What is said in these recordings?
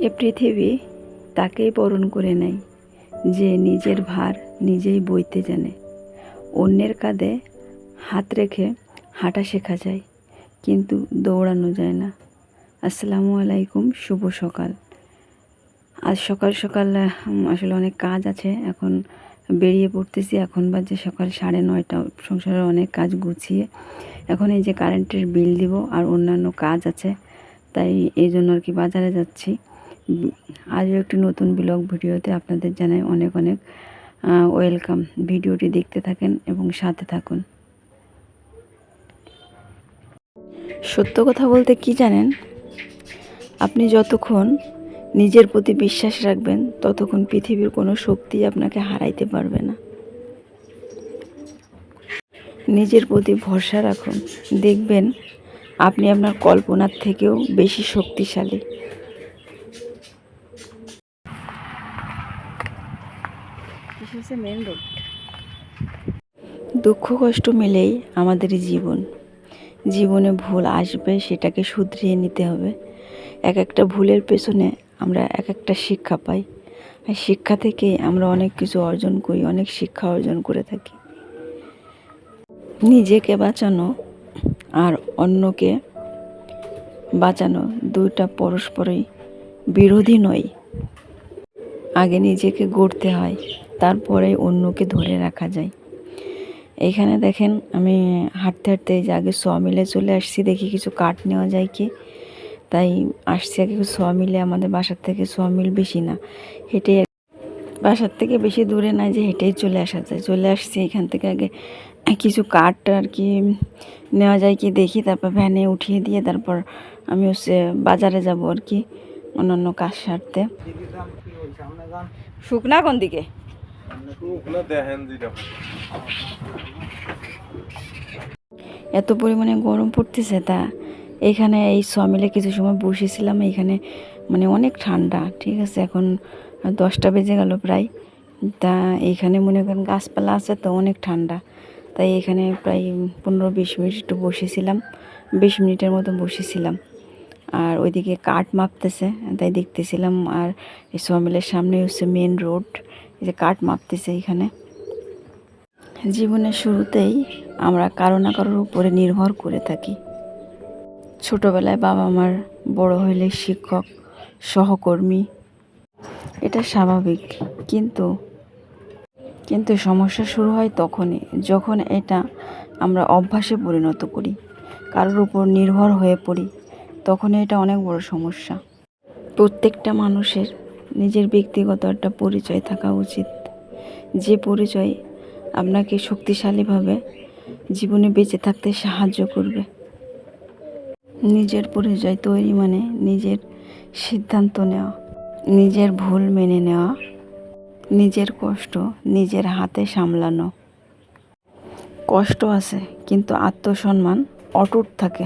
এ পৃথিবী তাকেই বরণ করে নেয় যে নিজের ভার নিজেই বইতে জানে। অন্যের কাঁধে হাত রেখে হাঁটা শেখা যায়, কিন্তু দৌড়ানো যায় না। আসসালামু আলাইকুম, শুভ সকাল। আজ সকাল সকাল আসলে অনেক কাজ আছে, এখন বেরিয়ে পড়তেছি। এখন বাজে সকাল 9:30। সংসারের অনেক কাজ গুছিয়ে এখন এই যে কারেন্টের বিল দিব আর অন্যান্য কাজ আছে, তাই এই জন্য আর কি বাজারে যাচ্ছি। আজও একটি নতুন ব্লগ ভিডিওতে আপনাদের জানাই অনেক অনেক ওয়েলকাম। ভিডিওটি দেখতে থাকেন এবং সাথে থাকুন। সত্য কথা বলতে কি জানেন, আপনি যতক্ষণ নিজের প্রতি বিশ্বাস রাখবেন ততক্ষণ পৃথিবীর কোনো শক্তি আপনাকে হারাইতে পারবে না। নিজের প্রতি ভরসা রাখুন, দেখবেন আপনি আপনার কল্পনার থেকেও বেশি শক্তিশালী। Main road. দুঃখ কষ্ট মিলেই আমাদের জীবনে ভুল আসবে, সেটাকে শুধরিয়ে নিতে হবে। এক একটা ভুলের পেছনে আমরা এক একটা শিক্ষা পাই, আর শিক্ষা থেকে আমরা অনেক কিছু অর্জন করি, অনেক শিক্ষা অর্জন করে থাকি। নিজেকে বাঁচানো আর অন্যকে বাঁচানো দুইটা পরস্পরই বিরোধী নয়। আগে নিজেকে গড়তে হয়, তারপরে অন্যকে ধরে রাখা যায়। এইখানে দেখেন, আমি হাঁটতে হাঁটতে এই যে আগে মিলে চলে আসছি, দেখি কিছু কাঠ নেওয়া যায় কি, তাই আসছি আগে মিলে। আমাদের বাসার থেকে মিল বেশি না, হেঁটে বাসার থেকে বেশি দূরে না, যে হেঁটেই চলে আসা যায়। চলে আসছি, এখান থেকে আগে কিছু কাঠ আর কি নেওয়া যায় কি দেখি, তারপর ভ্যানে উঠিয়ে দিয়ে তারপর আমি বাজারে যাব আর কি, অন্যান্য কাজ সারতে। শুকনা কোন দিকে? এত পরিমাণে গরম পড়তেছে, তা এখানে এই মিলে কিছু সময় বসেছিলাম। এখানে মানে অনেক ঠান্ডা, ঠিক আছে। এখন 10টা বেজে গেল প্রায়। তা এইখানে মনে করেন গাছপালা আছে, তো অনেক ঠান্ডা। তাই এখানে প্রায় 15-20 মিনিট একটু বসেছিলাম, 20 মিনিটের মতো বসেছিলাম। আর ওইদিকে কাঠ মাপতেছে, তাই দেখতেছিলাম। আর এই মিলের সামনে হচ্ছে মেন রোড, এই যে কাঠ মাপতেছে এখানে। জীবনের শুরুতেই আমরা কারো না কারোর উপরে নির্ভর করে থাকি। ছোটবেলায় বাবা মার, বড় হইলে শিক্ষক, সহকর্মী, এটা স্বাভাবিক। কিন্তু সমস্যা শুরু হয় তখনই, যখন এটা আমরা অভ্যাসে পরিণত করি, কারোর উপর নির্ভর হয়ে পড়ি, তখন এটা অনেক বড় সমস্যা। প্রত্যেকটা মানুষের নিজের ব্যক্তিগত একটা পরিচয় থাকা উচিত, যে পরিচয় আপনাকে শক্তিশালীভাবে জীবনে বেঁচে থাকতে সাহায্য করবে। নিজের পরিচয় তৈরি মানে নিজের সিদ্ধান্ত নেওয়া, নিজের ভুল মেনে নেওয়া, নিজের কষ্ট নিজের হাতে সামলানো। কষ্ট আছে, কিন্তু আত্মসম্মান অটুট থাকে।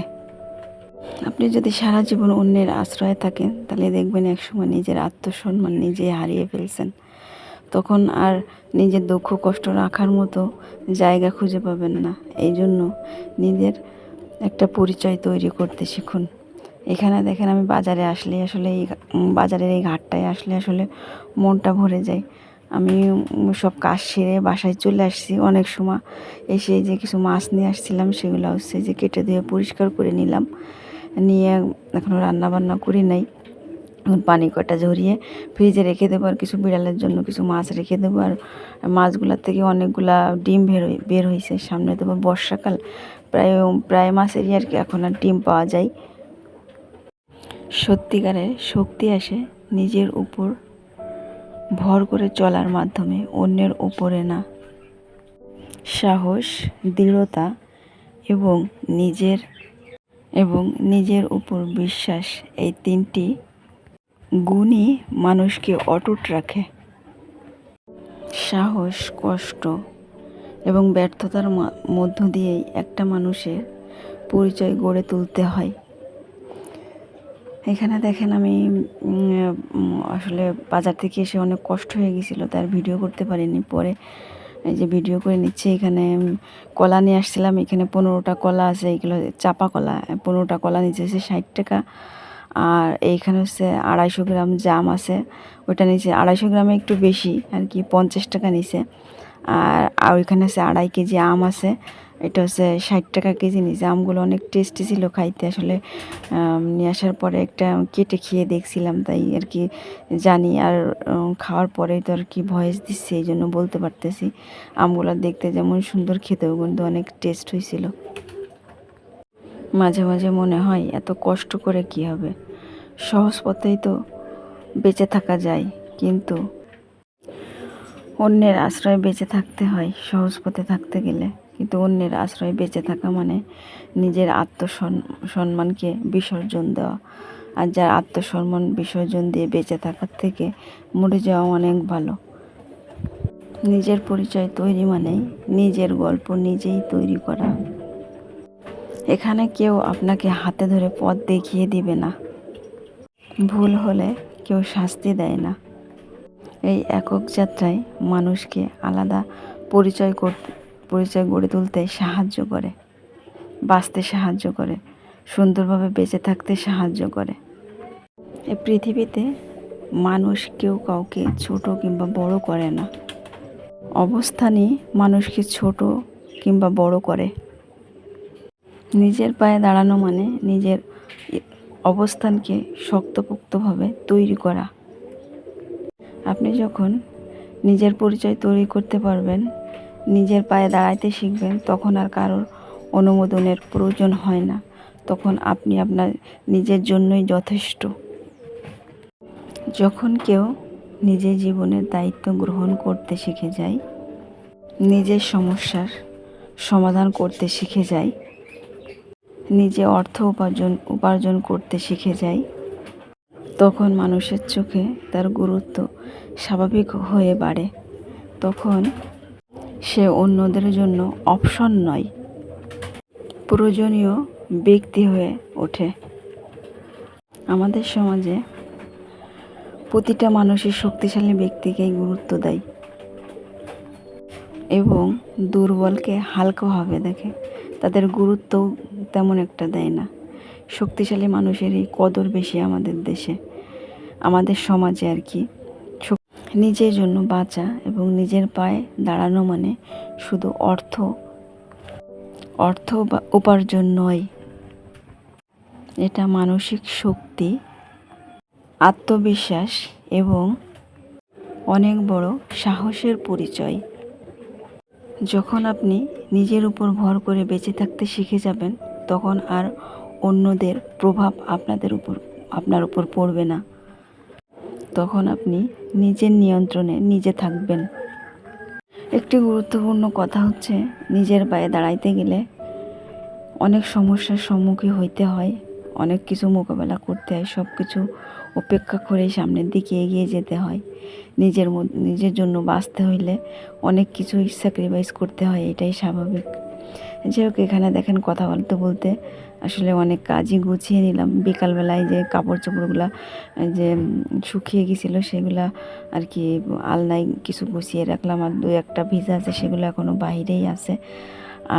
আপনি যদি সারা জীবন অন্যের আশ্রয়ে থাকেন, তাহলে দেখবেন একসময় নিজের আত্মসম্মান নিজে হারিয়ে ফেলছেন। তখন আর নিজের দুঃখ কষ্ট রাখার মতো জায়গা খুঁজে পাবেন না। এই জন্য নিজের একটা পরিচয় তৈরি করতে শিখুন। এখানে দেখেন, আমি বাজারে আসলে এই বাজারের এই ঘাটটায় আসলে মনটা ভরে যায়। আমি সব কাজ সেরে বাসায় চলে আসছি অনেক সময়। এসে যে কিছু মাছ নিয়ে আসছিলাম, সেগুলো হচ্ছে যে কেটে দিয়ে পরিষ্কার করে নিলাম। নিয়ে এখনও রান্নাবান্না করি নাই, পানি কটা ঝরিয়ে ফ্রিজে রেখে দেবো। আর কিছু বিড়ালের জন্য কিছু মাছ রেখে দেবো। আর মাছগুলোর থেকে অনেকগুলা ডিম বের হয়েছে। সামনে দেবো বর্ষাকাল, প্রায় মাছেরই আর কি এখন আর ডিম পাওয়া যায়। সত্যিকারের শক্তি আসে নিজের উপর ভর করে চলার মাধ্যমে, অন্যের উপরে না। সাহস, দৃঢ়তা এবং নিজের উপর বিশ্বাস, এই 3টি গুণই মানুষকে অটুট রাখে। সাহস, কষ্ট এবং ব্যর্থতার মধ্য দিয়েই একটা মানুষের পরিচয় গড়ে তুলতে হয়। এখানে দেখেন, আমি আসলে বাজার থেকে এসে অনেক কষ্ট হয়ে গেছিলো, তার ভিডিও করতে পারিনি। পরে এই যে ভিডিও করে নিচ্ছি। এখানে কলা নিয়ে আসছিলাম, এখানে 15টা কলা আছে, এগুলো চাপা কলা। 15টা কলা নিচে 60 টাকা। আর এইখানে হচ্ছে 250 গ্রাম জাম আছে, ওইটা নিচে 250 গ্রামে একটু বেশি আর কি, 50 টাকা নিছে। আর ওইখানে হচ্ছে 2.5 কেজি আম আছে, এটা হচ্ছে 60 টাকা কেজি নিছে। আমগুলো অনেক টেস্টি ছিল খাইতে। আসলে নিয়ে আসার পরে একটা কেটে খেয়ে দেখছিলাম, তাই আর কি জানি। আর খাওয়ার পরেই তো আর কি ভয়েস দিচ্ছে, এই জন্য বলতে পারতেছি। আমগুলো দেখতে যেমন সুন্দর, খেতেও কিন্তু অনেক টেস্ট হয়েছিল। মাঝে মাঝে মনে হয় এত কষ্ট করে কি হবে, সহজ পথেই তো বেঁচে থাকা যায়, কিন্তু অন্যের আশ্রয়ে বেঁচে থাকতে হয় সহজ পথে থাকতে গেলে। কিন্তু অন্যের আশ্রয়ে বেঁচে থাকা মানে নিজের সম্মানকে বিসর্জন দেওয়া। আর যার আত্মসম্মান বিসর্জন দিয়ে বেঁচে থাকার থেকে মরে যাওয়া অনেক ভালো। নিজের পরিচয় তৈরি মানেই নিজের গল্প নিজেই তৈরি করা। এখানে কেউ আপনাকে হাতে ধরে পথ দেখিয়ে দিবে না, ভুল হলে কেউ শাস্তি দেয় না। এই একক যাত্রায় মানুষকে আলাদা পরিচয় গড়ে তুলতে সাহায্য করে, বাঁচতে সাহায্য করে, সুন্দরভাবে বেঁচে থাকতে সাহায্য করে। এই পৃথিবীতে মানুষ কেউ কাউকে ছোট কিংবা বড় করে না, অবস্থানই মানুষকে ছোট কিংবা বড় করে। নিজের পায়ে দাঁড়ানো মানে নিজের অবস্থানকে শক্তপোক্তভাবে তৈরি করা। আপনি যখন নিজের পরিচয় তৈরি করতে পারবেন, নিজের পায়ে দাঁড়াইতে শিখবেন, তখন আর কারোর অনুমোদনের প্রয়োজন হয় না। তখন আপনি আপনার নিজের জন্যই যথেষ্ট। যখন কেউ নিজের জীবনের দায়িত্ব গ্রহণ করতে শিখে যায়, নিজের সমস্যার সমাধান করতে শিখে যায়, নিজে অর্থ উপার্জন করতে শিখে যায়, তখন মানুষের চোখে তার গুরুত্ব স্বাভাবিক হয়ে বাড়ে। তখন সে অন্যদের জন্য অপশন নয়, প্রয়োজনীয় ব্যক্তি হয়ে ওঠে। আমাদের সমাজে প্রতিটা মানুষের শক্তিশালী ব্যক্তিকেই গুরুত্ব দেয় এবং দুর্বলকে হালকাভাবে দেখে, তাদের গুরুত্ব তেমন একটা দেয় না। শক্তিশালী মানুষেরই কদর বেশি আমাদের দেশে, আমাদের সমাজে আর কি। নিজের জন্য বাঁচা এবং নিজের পায়ে দাঁড়ানো মানে শুধু অর্থ বা উপার্জন নয়, এটা মানসিক শক্তি, আত্মবিশ্বাস এবং অনেক বড় সাহসের পরিচয়। যখন আপনি নিজের উপর ভর করে বেঁচে থাকতে শিখে যাবেন, তখন আর অন্যদের প্রভাব আপনার উপর পড়বে না। তখন আপনি নিজের নিয়ন্ত্রণে নিজে থাকবেন। একটি গুরুত্বপূর্ণ কথা হচ্ছে, নিজের পায়ে দাঁড়াইতে গেলে অনেক সমস্যার সম্মুখীন হইতে হয়, অনেক কিছু মোকাবেলা করতে হয়, সব কিছু উপেক্ষা করে সামনের দিকে এগিয়ে যেতে হয়। নিজের জন্য বাঁচতে হইলে অনেক কিছুই স্যাক্রিফাইস করতে হয়, এটাই স্বাভাবিক। যাই হোক, এখানে দেখেন কথা বলতে বলতে আসলে অনেক কাজই গুছিয়ে নিলাম। বিকালবেলায় যে কাপড় চোপড়গুলো যে শুকিয়ে গেছিলো, সেগুলা আর কি আলনায় কিছু গুছিয়ে রাখলাম। আর 2-1টা ভিজা আছে, সেগুলো এখনও বাইরেই আছে।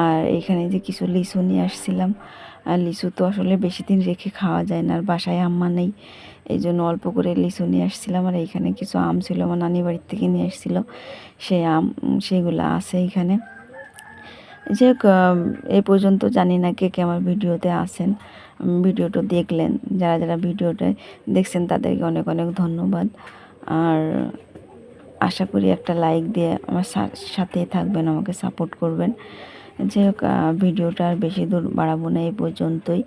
আর এখানে যে কিছু লিচু নিয়ে আসছিলাম, আর লিচু তো আসলে বেশি দিন রেখে খাওয়া যায় না, আর বাসায় আম্মা নেই, এই জন্য অল্প করে লিচু নিয়ে আসছিলাম। আর এইখানে কিছু আম ছিল, আমার নানি বাড়ির থেকে নিয়ে আসছিলো, সেই আম সেগুলো আছে এইখানে। যে এই পর্যন্ত জানি না কে কে আমার ভিডিওতে আছেন, ভিডিওটা দেখলেন। যারা যারা ভিডিওটা দেখছেন তাদেরকে অনেক অনেক ধন্যবাদ। আর আশা করি একটা লাইক দিয়ে আমার সাথেই থাকবেন, আমাকে সাপোর্ট করবেন। যে হোক, ভিডিওটা আর বেশি দূর বাড়াবো না, এই পর্যন্তই।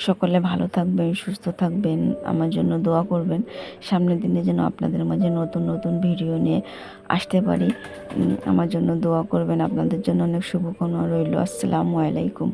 সকলে ভালো থাকবেন, সুস্থ থাকবেন, আমার জন্য দোয়া করবেন। সামনের দিনে যেন আপনাদের মাঝে নতুন নতুন ভিডিও নিয়ে আসতে পারি, আমার জন্য দোয়া করবেন। আপনাদের জন্য অনেক শুভকামনা রইল। আসসালামু আলাইকুম।